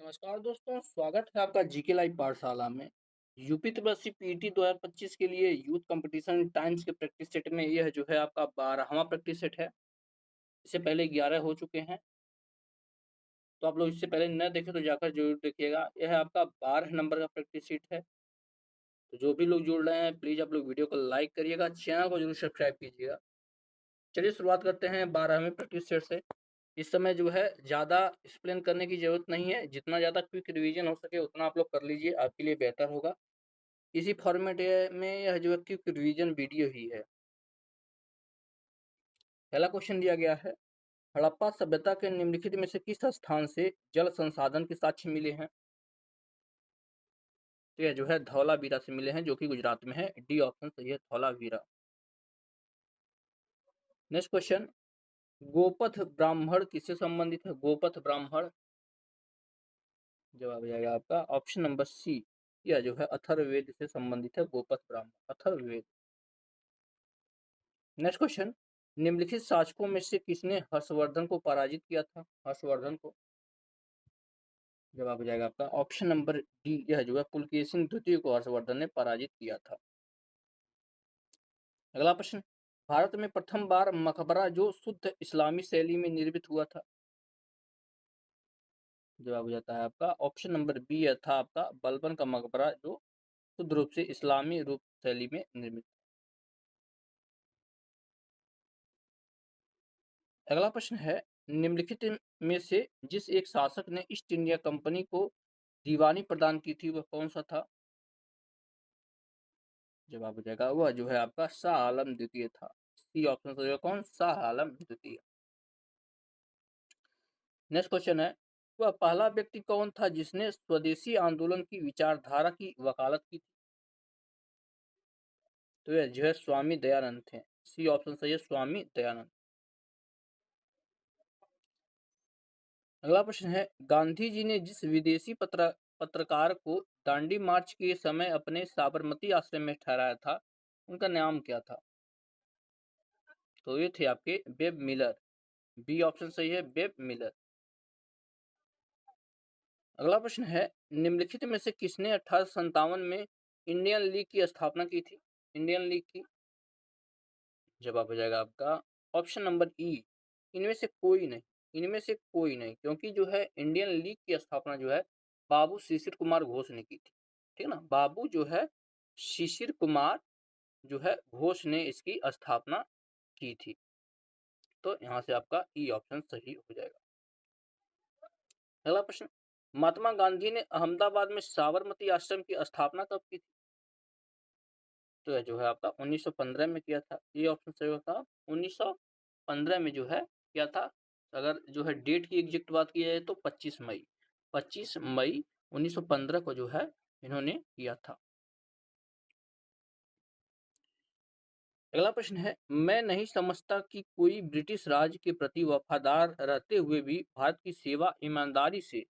नमस्कार दोस्तों, स्वागत है आपका जीके लाइव पाठशाला में। यूपी त्रिपल पीटी 2025 के लिए यूथ कंपटीशन टाइम्स के प्रैक्टिस सेट में यह जो है आपका 12वां प्रैक्टिस सेट है। इससे पहले 11 हो चुके हैं, तो आप लोग इससे पहले न देखें तो जाकर जरूर देखिएगा। यह आपका 12 नंबर का प्रैक्टिस सेट है। तो जो भी लोग जुड़ रहे हैं प्लीज आप लोग वीडियो को लाइक करिएगा, चैनल को जरूर सब्सक्राइब कीजिएगा। चलिए शुरुआत करते हैं 12वें प्रैक्टिस सेट से। इस समय जो है ज़्यादा एक्सप्लेन करने की ज़रूरत नहीं है, जितना ज़्यादा क्विक रिवीजन हो सके उतना आप लोग कर लीजिए, आपके लिए बेहतर होगा। इसी फॉर्मेट में यह जो है क्विक रिवीजन वीडियो ही है। पहला क्वेश्चन दिया गया है, हड़प्पा सभ्यता के निम्नलिखित में से किस स्थान से जल संसाधन के साक्ष्य मिले हैं? तो यह जो है धौलावीरा से मिले हैं, जो कि गुजरात में है। डी ऑप्शन सही है, धौलावीरा। नेक्स्ट क्वेश्चन, गोपथ ब्राह्मण किससे संबंधित है? गोपथ ब्राह्मण, जवाब आ जाएगा आपका ऑप्शन नंबर सी। यह जो है अथर्ववेद से संबंधित है, गोपथ ब्राह्मण, अथर्ववेद। नेक्स्ट क्वेश्चन, निम्नलिखित शासकों में से किसने हर्षवर्धन को पराजित किया था? हर्षवर्धन को, जवाब आ जाएगा आपका ऑप्शन नंबर डी। यह जो है पुलकेशिन द्वितीय को हर्षवर्धन ने पराजित किया था। अगला प्रश्न, भारत में प्रथम बार मकबरा जो शुद्ध इस्लामी शैली में निर्मित हुआ था? जवाब हो जाता है आपका ऑप्शन नंबर बी। यह था आपका बलबन का मकबरा, जो शुद्ध रूप से इस्लामी रूप शैली में निर्मित। अगला प्रश्न है, निम्नलिखित में से जिस एक शासक ने ईस्ट इंडिया कंपनी को दीवानी प्रदान की थी वह कौन सा था? जवाब हो जाएगा वह जो है आपका शाह आलम द्वितीय था। सी ऑप्शन सही है, कौन? शाह आलम द्वितीय। नेक्स्ट क्वेश्चन है, वह पहला व्यक्ति कौन था जिसने स्वदेशी आंदोलन की विचारधारा की वकालत की थी? तो यह जो है स्वामी दयानंद थे। सी ऑप्शन सही है, स्वामी दयानंद। अगला प्रश्न है, गांधी जी ने जिस विदेशी पत्रकार को दांडी मार्च के समय अपने साबरमती आश्रम में ठहराया था, उनका नाम क्या था? तो ये थे आपके वेब मिलर। बी ऑप्शन सही है, वेब मिलर। अगला प्रश्न है, निम्नलिखित में से किसने 1857 में इंडियन लीग की स्थापना की थी? इंडियन लीग की, जवाब हो जाएगा आपका ऑप्शन नंबर ई। इनमें से कोई नहीं, इनमें से कोई नहीं, क्योंकि जो है इंडियन लीग की स्थापना जो है बाबू शिशिर कुमार घोष ने की थी। ठीक ना, बाबू जो है शिशिर कुमार जो है घोष ने इसकी स्थापना की थी। तो यहाँ से आपका ई ऑप्शन सही हो जाएगा। अगला प्रश्न, महात्मा गांधी ने अहमदाबाद में साबरमती आश्रम की स्थापना कब की थी? तो यह जो है आपका 1915 में किया था। ये ऑप्शन सही होता, 1915 में जो है किया था। अगर जो है डेट की एग्जैक्ट बात की जाए तो 25 मई, 25 मई 1915 को जो है इन्होंने किया था। अगला प्रश्न है, मैं नहीं समझता कि कोई ब्रिटिश राज के प्रति वफादार रहते हुए भी भारत की सेवा ईमानदारी से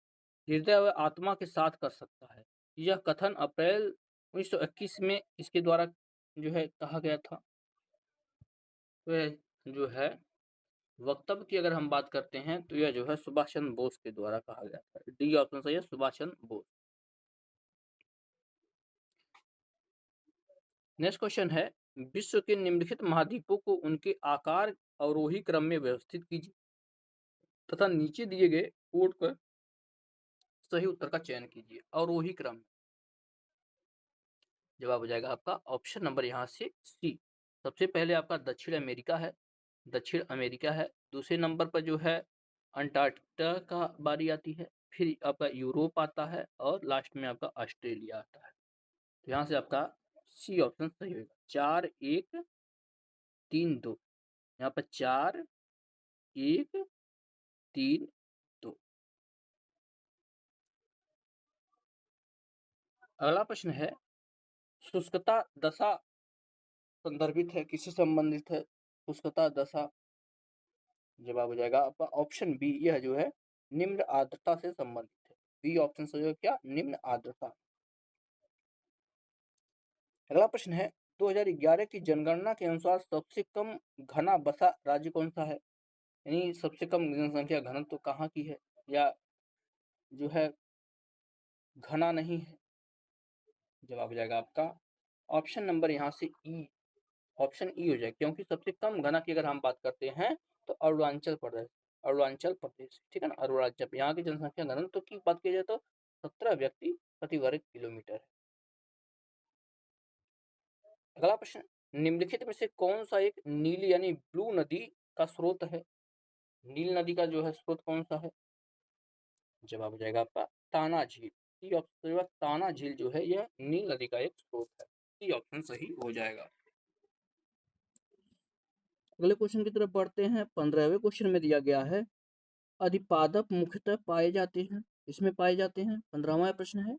हृदय व आत्मा के साथ कर सकता है। यह कथन अप्रैल 1921 में इसके द्वारा जो है कहा गया था। तो यह जो है वक्तव्य की अगर हम बात करते हैं तो यह जो है सुभाष चंद्र बोस के द्वारा कहा गया था। डी ऑप्शन सही है, सुभाष चंद्र बोस। नेक्स्ट क्वेश्चन है, विश्व के निम्नलिखित महाद्वीपों को उनके आकार अवरोही क्रम में व्यवस्थित कीजिए तथा नीचे दिए गए कोड पर सही उत्तर का चयन कीजिए। अवरोही क्रम, जवाब हो जाएगा आपका ऑप्शन नंबर यहाँ से सी। सबसे पहले आपका दक्षिण अमेरिका है, दक्षिण अमेरिका है। दूसरे नंबर पर जो है अंटार्कटिका का बारी आती है, फिर आपका यूरोप आता है और लास्ट में आपका ऑस्ट्रेलिया आता है। तो यहाँ से आपका सी ऑप्शन सही होगा। 4-1-3-2, यहाँ पर 4-1-3-2। अगला प्रश्न है, शुष्कता दशा संदर्भित है, किससे संबंधित है? शुष्कता दशा, जवाब हो जाएगा आपका ऑप्शन बी। यह जो है निम्न आर्द्रता से संबंधित है। बी ऑप्शन सही है, क्या? निम्न आर्द्रता। अगला प्रश्न है, 2011 की जनगणना के अनुसार सबसे कम घना बसा राज्य कौन सा है? यानी सबसे कम जनसंख्या घनत्व तो कहाँ की है, या जो है घना नहीं है। जवाब हो जाएगा आपका ऑप्शन नंबर यहाँ से ई, ऑप्शन ई हो जाएगा, क्योंकि सबसे कम घना की अगर हम बात करते हैं तो अरुणाचल प्रदेश, अरुणाचल प्रदेश, ठीक है ना, अरुणाचल। यहाँ की जनसंख्या घनत्व की बात की जाए तो 17 व्यक्ति प्रति वर्ग किलोमीटर है। अगला प्रश्न, निम्नलिखित में से कौन सा एक नीली यानी ब्लू नदी का स्रोत है? नील नदी का जो है स्रोत कौन सा है? जवाब हो जाएगा आपका ताना झील। सी ऑप्शन, ताना झील जो है यह नील नदी का एक स्रोत है। सी ऑप्शन सही हो जाएगा। अगले क्वेश्चन की तरफ बढ़ते हैं। 15वें क्वेश्चन में दिया गया है अधिपादप मुख्यतः पाए जाते हैं, इसमें पाए जाते हैं। 15वां प्रश्न है,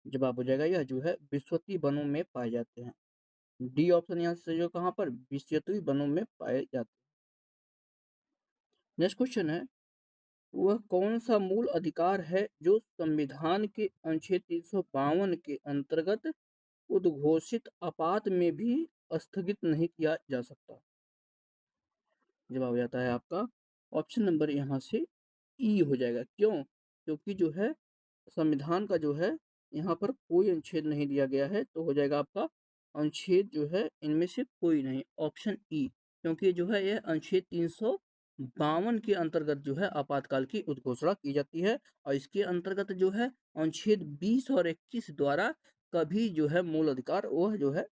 जवाब हो जाएगा यह जो है विश्वती वनों में पाए जाते हैं। डी ऑप्शन यहाँ से जो कहाँ पर विश्वती वनों में पाए जाते हैं। नेक्स्ट क्वेश्चन है, वह कौन सा मूल अधिकार है जो संविधान के अनुच्छेद 352 के अंतर्गत उद्घोषित आपात में भी स्थगित नहीं किया जा सकता? जवाब हो जाता है आपका ऑप्शन नंबर यहाँ से ई हो जाएगा। क्यों? क्योंकि जो है संविधान का जो है यहाँ पर कोई अनुच्छेद नहीं दिया गया है, तो हो जाएगा आपका अनुच्छेद जो है इनमें से कोई नहीं, ऑप्शन ई। क्योंकि जो है यह अनुच्छेद 352 के अंतर्गत जो है आपातकाल की उद्घोषणा की जाती है, और इसके अंतर्गत जो है अनुच्छेद 20 और 21 द्वारा कभी जो है मूल अधिकार वह जो है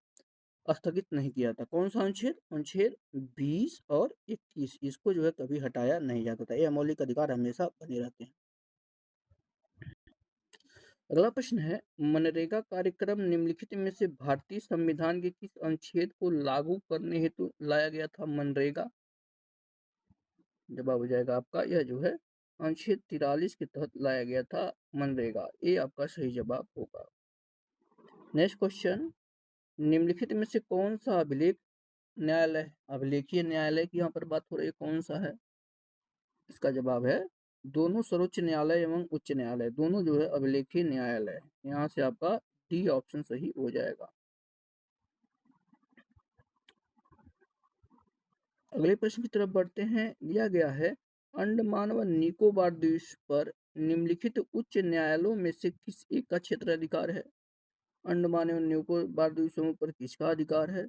स्थगित नहीं किया था। कौन सा अनुच्छेद? अनुच्छेद 20 और 21, इसको जो है कभी हटाया नहीं जाता था। यह मौलिक अधिकार हमेशा बने रहते हैं। अगला प्रश्न है, मनरेगा कार्यक्रम निम्नलिखित में से भारतीय संविधान के किस अनुच्छेद को लागू करने हेतु लाया गया था? मनरेगा, जवाब हो जाएगा आपका यह जो है अनुच्छेद 43 के तहत लाया गया था मनरेगा। ये आपका सही जवाब होगा। नेक्स्ट क्वेश्चन, निम्नलिखित में से कौन सा अभिलेख न्यायालय, अभिलेखीय न्यायालय की यहाँ पर बात हो रही है, कौन सा है? इसका जवाब है दोनों सर्वोच्च न्यायालय एवं उच्च न्यायालय दोनों जो है अभिलेखीय न्यायालय है। यहाँ से आपका डी ऑप्शन सही हो जाएगा। अगले प्रश्न की तरफ बढ़ते हैं। दिया गया है अंडमान व निकोबार द्वीप पर निम्नलिखित उच्च न्यायालयों में से किस एक का क्षेत्राधिकार है? अंडमान एवं निकोबार द्वीप समूह पर किसका अधिकार है?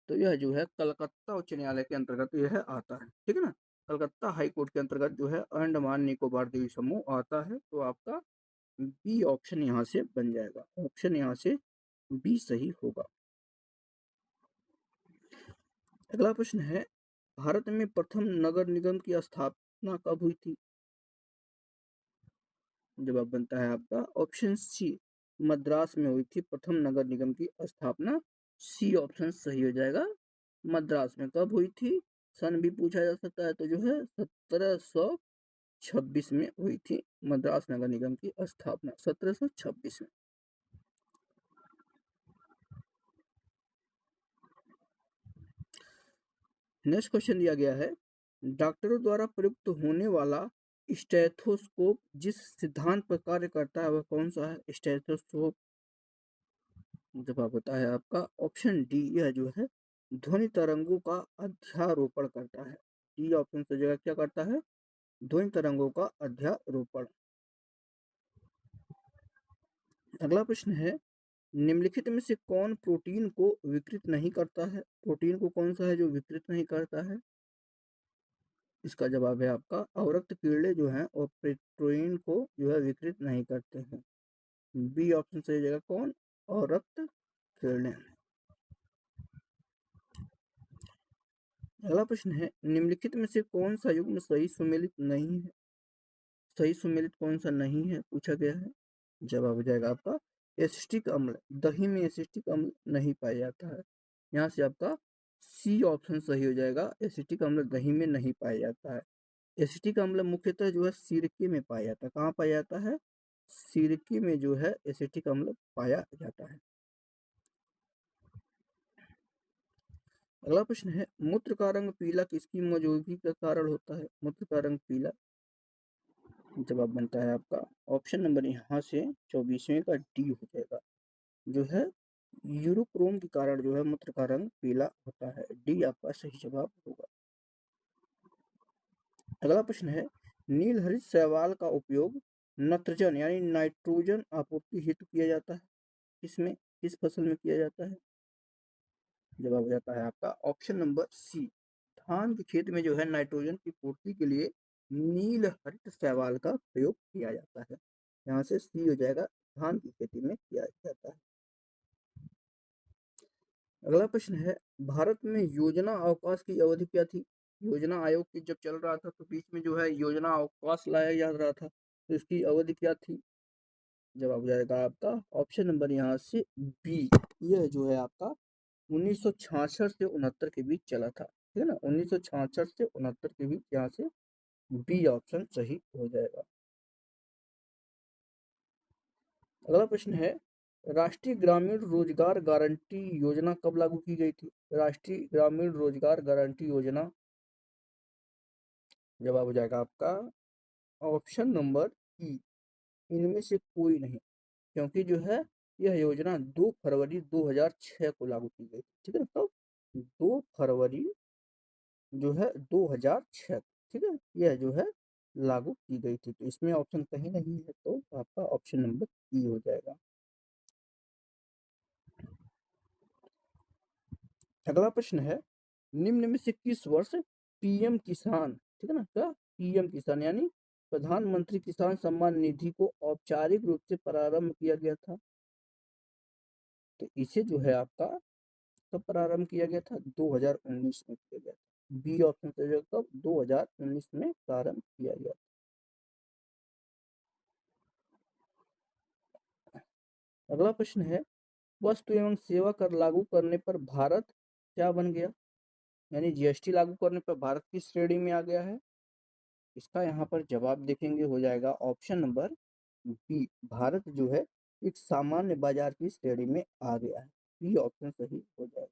तो यह जो है कलकत्ता उच्च न्यायालय के अंतर्गत यह आता है, ठीक है ना। कलकत्ता हाई कोर्ट के अंतर्गत जो है अंडमान निकोबार द्वीप समूह आता है, तो आपका बी ऑप्शन यहाँ से बन जाएगा। ऑप्शन यहाँ से बी सही होगा। अगला प्रश्न है, भारत में प्रथम नगर निगम की स्थापना कब हुई थी? जवाब बनता है आपका ऑप्शन सी, मद्रास में हुई थी प्रथम नगर निगम की स्थापना। सी ऑप्शन सही हो जाएगा। मद्रास में कब हुई थी? सन भी पूछा जा सकता है, तो जो है 1726 में हुई थी मद्रास नगर निगम की स्थापना, 1726 में। नेक्स्ट क्वेश्चन दिया गया है, डॉक्टरों द्वारा प्रयुक्त होने वाला स्टेथोस्कोप जिस सिद्धांत पर कार्य करता है वह कौन सा है? स्टेथोस्कोप, जवाब होता है आपका ऑप्शन डी, यह जो है ध्वनि तरंगों का अध्यारोपण करता है। डी ऑप्शन से जगह क्या करता है? ध्वनि तरंगों का अध्यारोपण। अगला प्रश्न है, निम्नलिखित में से कौन प्रोटीन को विकृत नहीं करता है? प्रोटीन को कौन सा है जो विकृत नहीं करता है? इसका जवाब है आपका अवरक्त कीड़े जो हैं और प्रोटीन को जो है विकृत नहीं करते हैं। बी ऑप्शन सही जगह कौन? अवरक्त कीड़े। अगला प्रश्न है, निम्नलिखित में से कौन सा युग्म सही सुमेलित नहीं है? सही सुमेलित कौन सा नहीं है पूछा गया है। जवाब हो जाएगा आपका एसिटिक अम्ल। दही में एसिटिक अम्ल नहीं पाया जाता है। यहाँ से आपका सी ऑप्शन सही हो जाएगा, एसिटिक अम्ल दही में नहीं पाया जाता है। एसिटिक अम्ल मुख्यतः जो है सिरके में पाया जाता है। कहाँ पाया जाता है? सिरके में जो है एसिटिक अम्ल पाया जाता है। अगला प्रश्न है, मूत्र का रंग पीला किसकी मौजूदगी का कारण होता है? मूत्र का रंग पीला, जवाब बनता है आपका ऑप्शन नंबर यहाँ से 24वें का डी हो जाएगा, जो है यूरोक्रोम के कारण जो है मूत्र का रंग पीला होता है। डी आपका सही जवाब होगा। अगला प्रश्न है, नीलहरित शैवाल का उपयोग नत्रजन यानी नाइट्रोजन आपूर्ति हेतु किया जाता है? किसमें, किस फसल में किया जाता है? जवाब हो जाता है आपका ऑप्शन नंबर सी। धान के खेत में जो है नाइट्रोजन की पूर्ति के लिए नील हरित शैवाल का प्रयोग किया जाता है। यहाँ से सी हो जाएगा, धान की खेती में किया जाता है। अगला प्रश्न है, भारत में योजना अवकाश की अवधि क्या थी? योजना आयोग की जब चल रहा था तो बीच में जो है योजना अवकाश लाया जा रहा था, तो इसकी अवधि क्या थी? जवाब हो जाएगा आपका ऑप्शन नंबर यहाँ से बी। यह जो है आपका 1966 से 69 के बीच चला था, ठीक है ना, 1966 से 69 के बीच, यहाँ से बी ऑप्शन सही हो जाएगा। अगला प्रश्न है, राष्ट्रीय ग्रामीण रोजगार गारंटी योजना कब लागू की गई थी? राष्ट्रीय ग्रामीण रोजगार गारंटी योजना, जवाब हो जाएगा आपका ऑप्शन नंबर ई, इनमें से कोई नहीं, क्योंकि जो है यह योजना 2 फरवरी 2006 को लागू की गई, ठीक है ना, तो 2 फरवरी जो है 2006, ठीक है, यह जो है लागू की गई थी, तो इसमें ऑप्शन कहीं नहीं है, तो आपका ऑप्शन नंबर ई हो जाएगा। अगला प्रश्न है, निम्न में से किस वर्ष पीएम किसान, ठीक है ना, क्या पीएम किसान यानी प्रधानमंत्री किसान सम्मान निधि को औपचारिक रूप से प्रारंभ किया गया था? तो इसे जो है आपका कब प्रारंभ किया गया था? 2019 में किया गया था। बी ऑप्शन से जो कब 2019 में प्रारंभ किया गया। अगला प्रश्न है, वस्तु एवं सेवा कर लागू करने पर भारत क्या बन गया? यानी जीएसटी लागू करने पर भारत किस श्रेणी में आ गया है? इसका यहाँ पर जवाब देखेंगे, हो जाएगा ऑप्शन नंबर बी, भारत जो है एक सामान्य बाजार की श्रेणी में आ गया है। बी ऑप्शन सही हो जाएगा।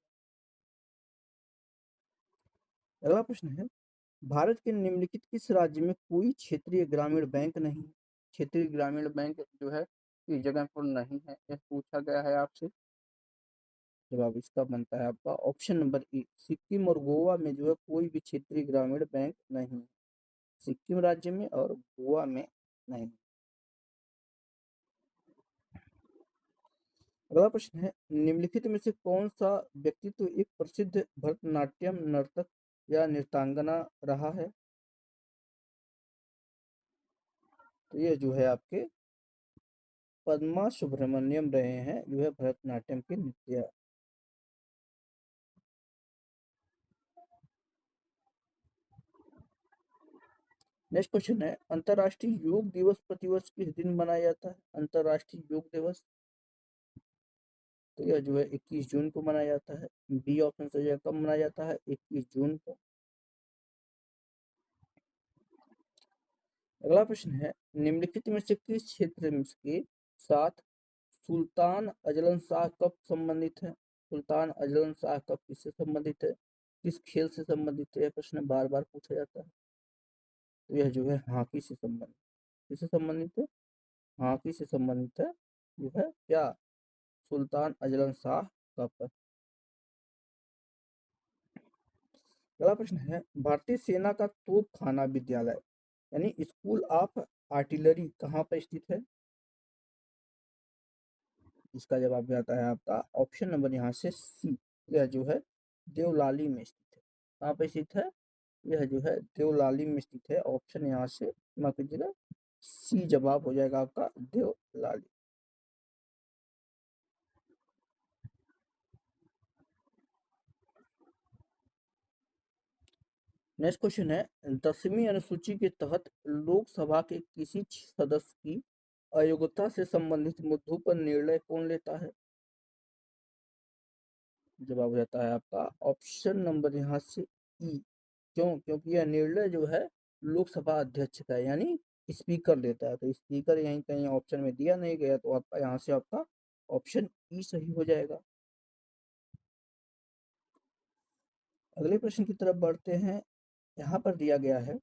अगला प्रश्न है, भारत के निम्नलिखित किस राज्य में कोई क्षेत्रीय ग्रामीण बैंक नहीं? क्षेत्रीय ग्रामीण बैंक जो है इस जगह पर नहीं है, यह पूछा गया है आपसे। जवाब इसका बनता है आपका ऑप्शन नंबर ए, सिक्किम और गोवा में जो है कोई भी क्षेत्रीय ग्रामीण बैंक नहीं है। सिक्किम राज्य में और गोवा में नहीं। अगला प्रश्न है, निम्नलिखित में से कौन सा व्यक्तित्व एक प्रसिद्ध भरतनाट्यम नर्तक या नृत्यांगना रहा है? तो ये जो है आपके पद्मा सुब्रमण्यम रहे हैं, जो है भरतनाट्यम के नृत्य। नेक्स्ट क्वेश्चन है, अंतर्राष्ट्रीय योग दिवस प्रतिवर्ष किस दिन मनाया जाता है? अंतर्राष्ट्रीय योग दिवस, तो यह जो है 21 जून को मनाया जाता है। बी ऑप्शन से यह कब मनाया जाता है? 21 जून को। अगला प्रश्न है, निम्नलिखित में से किस क्षेत्र के साथ सुल्तान अजलन शाह कप संबंधित है? सुल्तान अजलन शाह कप किससे संबंधित है? किस खेल से संबंधित है? यह प्रश्न बार बार पूछा जाता है। तो यह जो है हॉकी से संबंधित, किससे संबंधित है? हॉकी से संबंधित है, जो है क्या सुल्तान अजलन शाह कप। अगला प्रश्न है, भारतीय सेना का तोपखाना विद्यालय यानी स्कूल ऑफ आर्टिलरी कहाँ पर स्थित है? इसका जवाब आता है आपका ऑप्शन नंबर यहाँ से सी, यह जो है देवलाली में स्थित है। कहाँ पर स्थित है? यह जो है देवलाली में स्थित है। ऑप्शन यहाँ से माफ कीजिएगा, सी जवाब हो जाएगा आपका देवलाली। नेक्स्ट क्वेश्चन है, 10वीं अनुसूची के तहत लोकसभा के किसी सदस्य की अयोग्यता से संबंधित मुद्दों पर निर्णय कौन लेता है? जवाब हो जाता है आपका ऑप्शन नंबर यहाँ से ई। क्यों? क्योंकि यह निर्णय जो है लोकसभा अध्यक्ष का है, यानी स्पीकर लेता है, तो स्पीकर यहीं कहीं ऑप्शन में दिया नहीं गया, तो आपका यहाँ से आपका ऑप्शन ई सही हो जाएगा। अगले प्रश्न की तरफ बढ़ते हैं। यहाँ पर दिया गया है,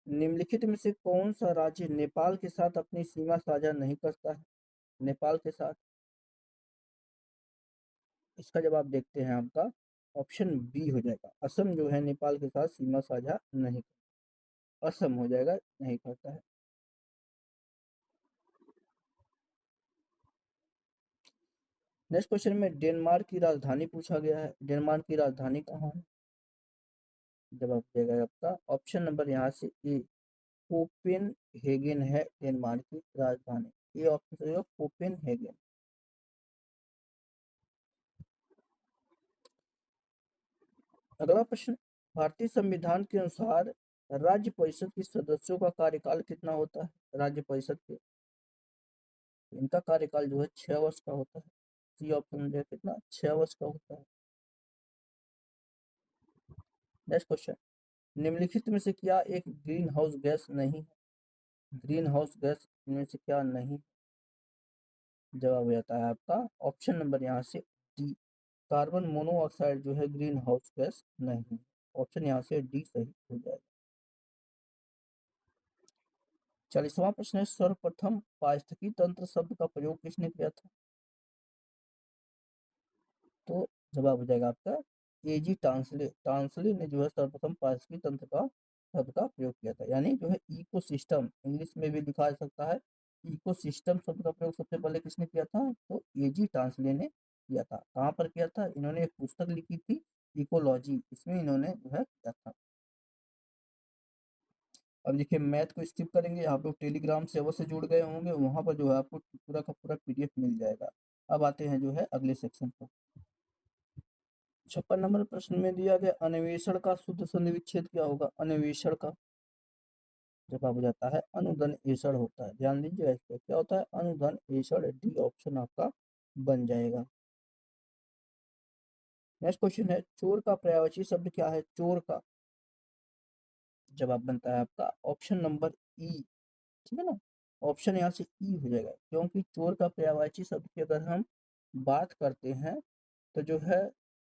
निम्नलिखित में से कौन सा राज्य नेपाल के साथ अपनी सीमा साझा नहीं करता है? नेपाल के साथ, इसका जवाब देखते हैं आपका ऑप्शन बी हो जाएगा, असम जो है नेपाल के साथ सीमा साझा नहीं, असम हो जाएगा, नहीं करता है। नेक्स्ट क्वेश्चन में डेनमार्क की राजधानी पूछा गया है, डेनमार्क की राजधानी कहाँ है? जवाब देगा आपका ऑप्शन नंबर यहाँ से ए कोपेनहेगन है डेनमार्क की राजधानी। ये ऑप्शन सही है, कोपेनहेगन। अगला प्रश्न, भारतीय संविधान के अनुसार राज्य परिषद के सदस्यों का कार्यकाल कितना होता है? राज्य परिषद के इनका कार्यकाल जो है 6 वर्ष का होता है। सी ऑप्शन जो है कितना 6 वर्ष का होता है। नेक्स्ट क्वेश्चन, निम्नलिखित में से क्या एक ग्रीन हाउस गैस नहीं है? ग्रीन हाउस गैस इनमें से क्या नहीं? जवाब हो जाता है आपका ऑप्शन नंबर यहाँ से डी कार्बन मोनोऑक्साइड जो है ग्रीन हाउस गैस नहीं। ऑप्शन यहाँ से डी सही हो जाएगा। 40वां प्रश्न है, सर्वप्रथम पारिस्थितिकी तंत्र शब्द का प्रयोग किसने किया था? तो जवाब हो जाएगा आपका एजी टांसले। टांसले ने जो है सर्वप्रथम पारिस्थितिकी तंत्र का शब्द का प्रयोग किया था, यानी जो है इकोसिस्टम इंग्लिश में भी लिखा जा सकता है। इकोसिस्टम शब्द का प्रयोग सबसे पहले किसने किया था? तो एजी टांसले ने किया था। कहाँ पर किया था? इन्होंने एक पुस्तक लिखी थी इकोलॉजी, इसमें इन्होंने जो है किया था। अब देखिए मैथ को स्किप करेंगे, आप लोग टेलीग्राम सेवा से जुड़ गए होंगे, वहां पर जो है आपको पूरा का पूरा पीडीएफ मिल जाएगा। अब आते हैं जो है अगले सेक्शन पर। 56 नंबर प्रश्न में दिया गया अन्वेषण का शुद्ध संधि विच्छेद क्या होगा? अन्वेषण का जवाब हो जाता है अनुधन एषण होता है। ध्यान दीजिएगा इस पर, क्या होता है? अनुधन एषण। डी ऑप्शन आपका बन जाएगा। नेक्स्ट क्वेश्चन है, चोर का पर्यायवाची शब्द क्या है? चोर का जवाब बनता है आपका ऑप्शन नंबर ई। ठीक है ना, ऑप्शन यहाँ से ई हो जाएगा, क्योंकि चोर का पर्यायवाची शब्द की अगर हम बात करते हैं तो जो है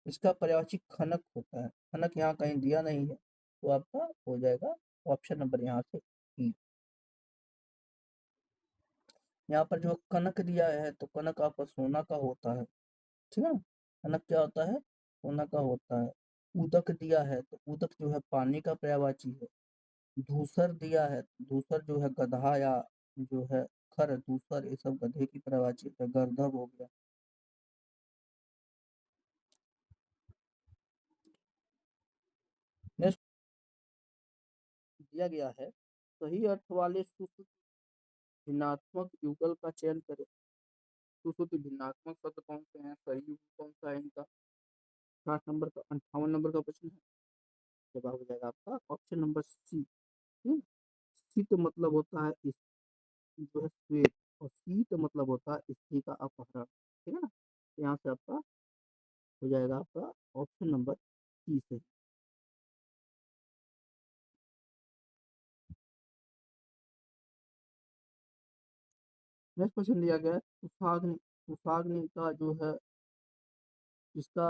इसका पर्यायवाची खनक होता है। खनक यहाँ कहीं दिया नहीं है, तो आपका हो जाएगा ऑप्शन नंबर यहाँ से ई। यहाँ पर जो कनक दिया है तो कनक आपका सोना का होता है। ठीक है ना, कनक क्या होता है? सोना का होता है। उदक दिया है तो उदक जो है पानी का पर्यायवाची है। धूसर दिया है, धूसर जो है गधा या जो है खर, धूसर ये सब गधे की पर्यायवाची है। गर्दभ हो गया। नेक्स्ट दिया गया है, सही अर्थ वाले सुश्रुत भिन्नात्मक युगल का चयन करें। सुश्रुत भिन्नात्मक शब्द कौन से हैं? सही युगल कौन सा है इनका? 58 नंबर का प्रश्न है। जवाब हो जाएगा आपका ऑप्शन नंबर सी। शीत मतलब होता है जो है श्वेत, और शीत मतलब होता है स्त्री का अपहरण। ठीक है ना, यहाँ से आपका हो जाएगा आपका ऑप्शन नंबर सी से। नेक्स्ट क्वेश्चन दिया गया है, सुहाग्नि। सुहाग्नि का जो है इसका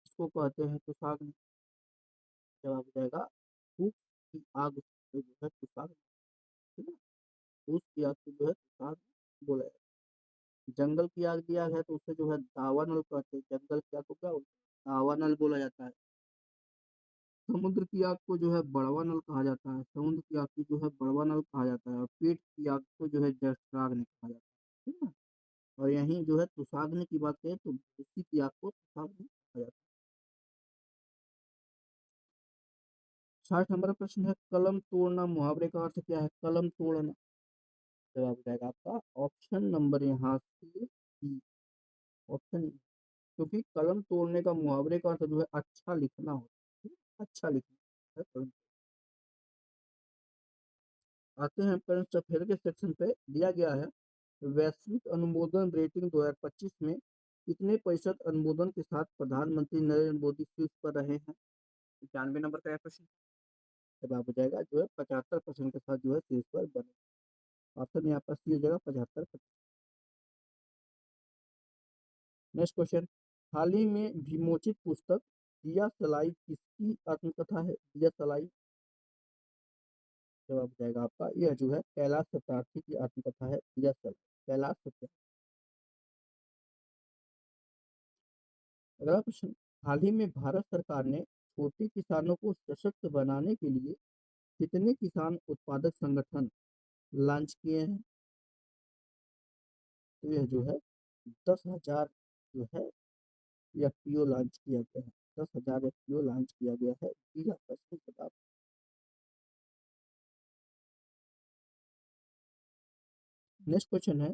इसको कहते हैं सुहाग्नि। जवाब हो जाएगा फूक की आग को जो है सुहाग्नि। ठीक है, फूक की आग को जो है सुहाग्नि बोला जाता है। जंगल की आग दिया है तो उसे जो है दावानल कहते हैं। जंगल की आग को क्या बोलते हैं? दावानल बोला जाता है। समुद्र की आग को जो है बड़वा नल कहा जाता है। समुद्र की आग को जो है बड़वा नल कहा जाता है। और पेट की आग को जो है जठराग्नि कहा जाता है। ठीक है, और यहीं जो है तुषाग्नि की बात करें तो भूसी की आग को तुषाग्नि कहा जाता है। 60 नंबर प्रश्न है, कलम तोड़ना मुहावरे का अर्थ क्या है? कलम तोड़ना जवाब हो जाएगा आपका ऑप्शन नंबर यहाँ से डी। ऑप्शन, क्योंकि कलम तोड़ने का मुहावरे का अर्थ जो है अच्छा लिखना होता है। अच्छा लिखना है कलम। आते हैं करंट अफेयर के सेक्शन पे। दिया गया है, वैश्विक अनुमोदन रेटिंग 2025 में कितने प्रतिशत अनुमोदन के साथ प्रधानमंत्री नरेंद्र मोदी शीर्ष पर रहे हैं? 95 नंबर का प्रश्न। जवाब हो जाएगा जो है 75% के साथ जो है शीर्ष पर बने। ऑप्शन यहाँ पर सी हो जाएगा 75%। नेक्स्ट क्वेश्चन, हाल ही में विमोचित पुस्तक दिया सलाई किसकी आत्मकथा है? दिया सलाई जवाब हो जाएगा आपका, यह जो है कैलाश सत्यार्थी की आत्मकथा है दिया सलाई। कैलाश सत्यार्थी। अगला प्रश्न, हाल ही में भारत सरकार ने छोटे किसानों को सशक्त बनाने के लिए कितने किसान उत्पादक संगठन लॉन्च किए हैं? तो यह जो है 10,000 जो है एफपीओ लॉन्च किया गया है। 10,000 एफपीओ लॉन्च किया गया है। ये आपका सही जवाब। नेक्स्ट क्वेश्चन है,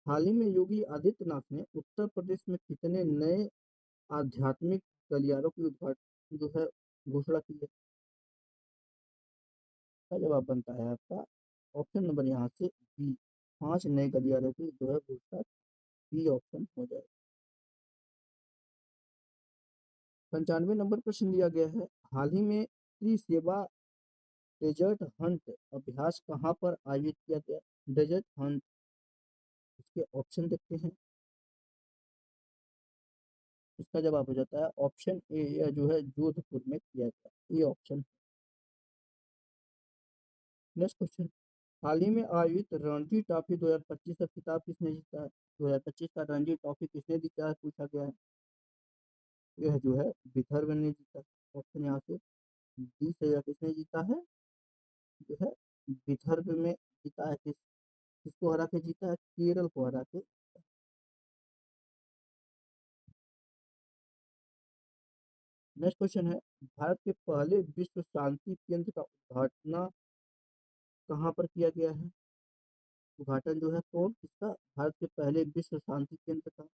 हाल ही में योगी आदित्यनाथ ने उत्तर प्रदेश में कितने नए आध्यात्मिक गलियारों की उद्घाटन जो है घोषणा की है? का जवाब बनता है आपका ऑप्शन नंबर यहाँ से बी, 5 नए गलियारों की जो है घोषणा। बी ऑप्शन हो जाएगा। 95 नंबर प्रश्न दिया गया है, हाल ही में त्रिसेवा डेजर्ट हंट अभ्यास कहाँ पर आयोजित किया गया? डेजर्ट हंट, इसके ऑप्शन देखते हैं। इसका जवाब हो जाता है ऑप्शन ए, या जो है जोधपुर में किया गया। ये ऑप्शन। नेक्स्ट क्वेश्चन, हाल ही में आयोजित रणजी ट्रॉफी 2025 का खिताब किसने जीता है? 2025 का रणजी ट्रॉफी किसने जीता है पूछा गया है। यह जो है विदर्भ ने जीता। ऑप्शन यहाँ से डी से, यह किसने जीता है? जो है विदर्भ में जीता है। किसको हरा के जीता है? केरल को हरा के। नेक्स्ट क्वेश्चन है, भारत के पहले विश्व शांति केंद्र का उद्घाटन कहाँ पर किया गया है? उद्घाटन जो है कौन किसका? भारत के पहले विश्व शांति केंद्र का।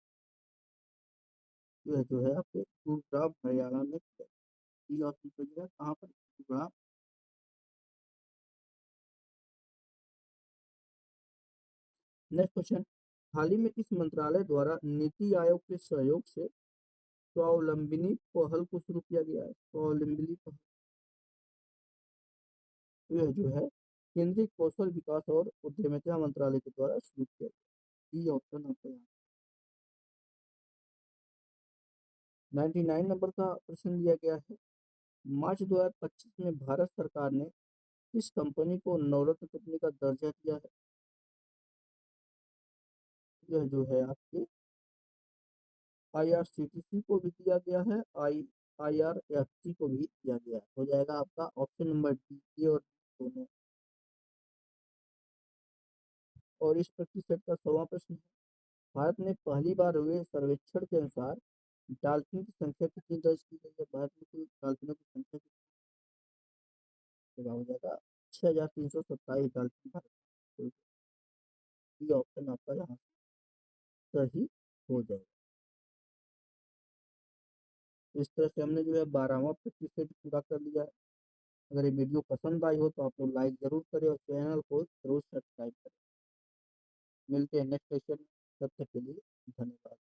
यह जो है आपके गुरुग्राम हरियाणा में किया। ये ऑप्शन पर जो है कहाँ पर? गुरुग्राम। नेक्स्ट क्वेश्चन, हाल ही में किस मंत्रालय द्वारा नीति आयोग के सहयोग से स्वावलंबनी पहल को शुरू किया गया है? स्वावलंबनी पहल, यह जो है केंद्रीय कौशल विकास और उद्यमिता मंत्रालय के द्वारा शुरू किया गया। ये ऑप्शन आपका यहाँ। 99 नंबर का प्रश्न दिया गया है, मार्च 2025 में भारत सरकार ने किस कंपनी को नवरत्न कंपनी का दर्जा दिया है? यह जो है आपके आईआरसीटीसी को भी दिया गया है, आईआरएफसी को भी दिया गया है। हो जाएगा आपका ऑप्शन नंबर डी और दोनों। और इस प्रतिशत का 100वां प्रश्न है, भारत में पहली बार हुए सर्वेक्षण के अनुसार डाल्फिन की संख्या कितनी दर्ज की गई है? भारत में कुल डाल्फिनों की संख्या कितनी? हो जाएगा 6,327 डाल्फिन भारत में। ये ऑप्शन आपका यहाँ सही हो जाएगा। इस तरह से हमने जो है 12वां प्रतिशत पूरा कर लिया है। अगर ये वीडियो पसंद आई हो तो आप लोग लाइक जरूर करें और चैनल को जरूर सब्सक्राइब करें। मिलते हैं नेक्स्ट सेशन में, तब तक के लिए धन्यवाद।